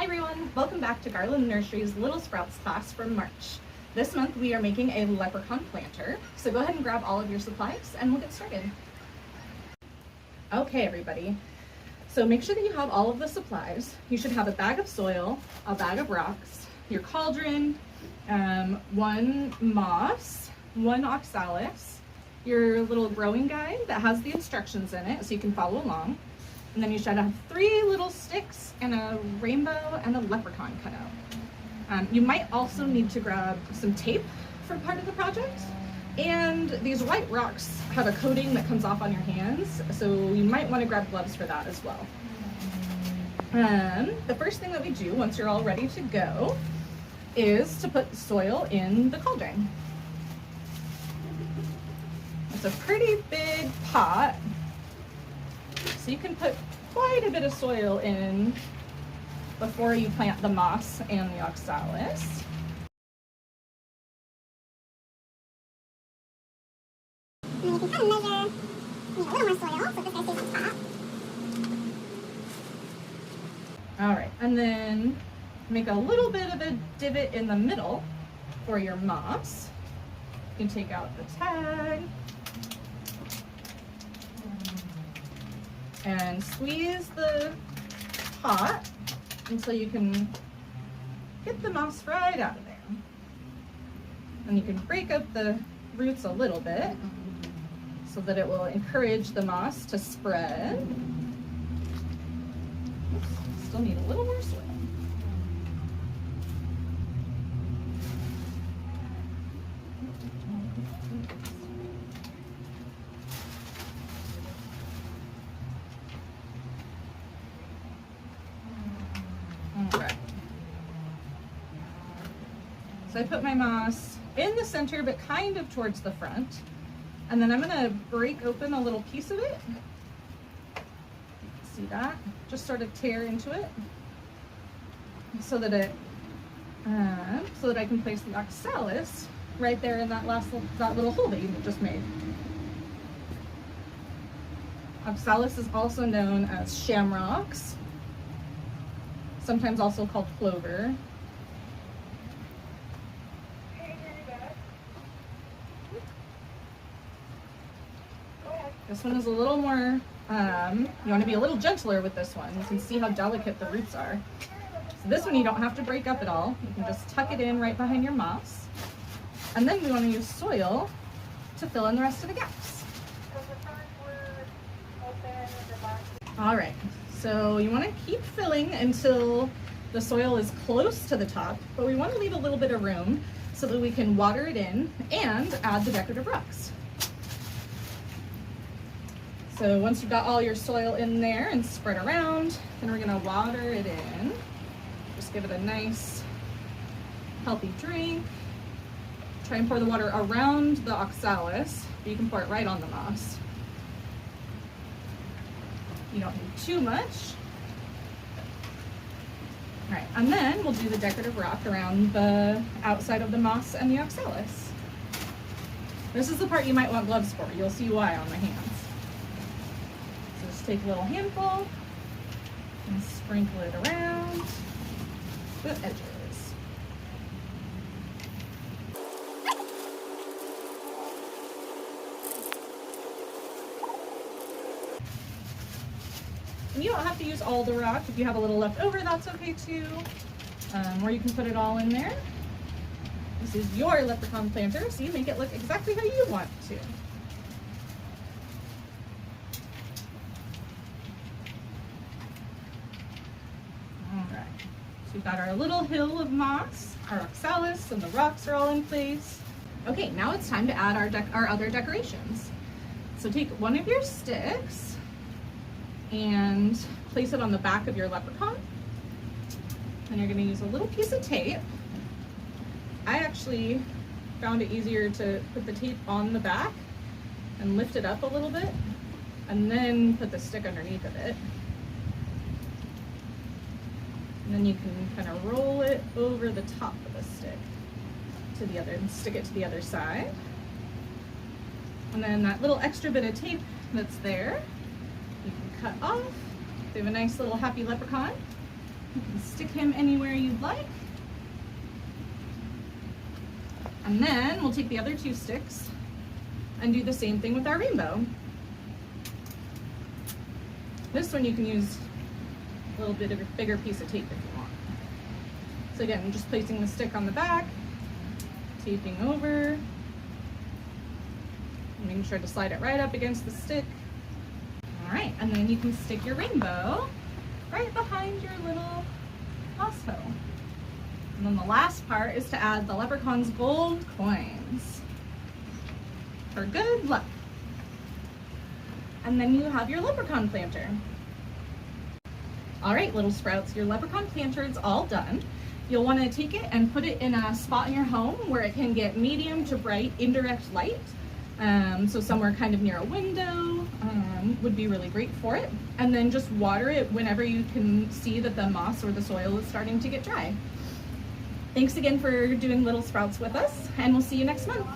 everyone, welcome back to Garland Nursery's Little Sprouts class for March. This month we are making a leprechaun planter, so go ahead and grab all of your supplies and we'll get started. Okay everybody, so make sure that you have all of the supplies. You should have a bag of soil, a bag of rocks, your cauldron, one moss, one oxalis, your little growing guide that has the instructions in it so you can follow along. And then you should have 3 little sticks and a rainbow and a leprechaun cutout. You might also need to grab some tape for part of the project. And these white rocks have a coating that comes off on your hands, so you might want to grab gloves for that as well. The first thing that we do once you're all ready to go is to put soil in the cauldron. It's a pretty big pot, so you can put quite a bit of soil in before you plant the moss and the oxalis. And then you can kind of measure, a little more soil, so this guy stays on top. All right, and then make a little bit of a divot in the middle for your moss. You can take out the tag and squeeze the pot until you can get the moss right out of there. And you can break up the roots a little bit so that it will encourage the moss to spread. Oops, still need a little more soil. Okay. So I put my moss in the center, but kind of towards the front. And then I'm gonna break open a little piece of it. See that? Just sort of tear into it so that I can place the oxalis right there in that little hole that you just made. Oxalis is also known as shamrocks, sometimes also called clover. This one is a little more, you want to be a little gentler with this one. You can see how delicate the roots are. So this one you don't have to break up at all. You can just tuck it in right behind your moss. And then we want to use soil to fill in the rest of the gaps. All right, so you want to keep filling until the soil is close to the top, but we want to leave a little bit of room so that we can water it in and add the decorative rocks. So once you've got all your soil in there and spread around, then we're gonna water it in. Just give it a nice, healthy drink. Try and pour the water around the oxalis, but you can pour it right on the moss. You don't need too much. All right, and then we'll do the decorative rock around the outside of the moss and the oxalis. This is the part you might want gloves for. You'll see why on my hands. So just take a little handful and sprinkle it around the edges. And you don't have to use all the rock. If you have a little left over, that's okay too. Or you can put it all in there. This is your leprechaun planter, so you make it look exactly how you want to. All right, so we've got our little hill of moss, our oxalis, and the rocks are all in place. Okay, now it's time to add our other decorations. So take one of your sticks and place it on the back of your leprechaun. And you're going to use a little piece of tape. I actually found it easier to put the tape on the back and lift it up a little bit and then put the stick underneath of it. And then you can kind of roll it over the top of the stick to the other and stick it to the other side. And then that little extra bit of tape that's there, you can cut off. They have a nice little happy leprechaun. You can stick him anywhere you'd like. And then we'll take the other 2 sticks and do the same thing with our rainbow. This one you can use a little bit of a bigger piece of tape if you want. So again, I'm just placing the stick on the back, taping over, making sure to slide it right up against the stick. All right, and then you can stick your rainbow right behind your little moss hoe. And then the last part is to add the leprechaun's gold coins for good luck. And then you have your leprechaun planter. All right, little sprouts, your leprechaun planter is all done. You'll want to take it and put it in a spot in your home where it can get medium to bright indirect light. So somewhere kind of near a window would be really great for it. And then just water it whenever you can see that the moss or the soil is starting to get dry. Thanks again for doing little sprouts with us, and we'll see you next month.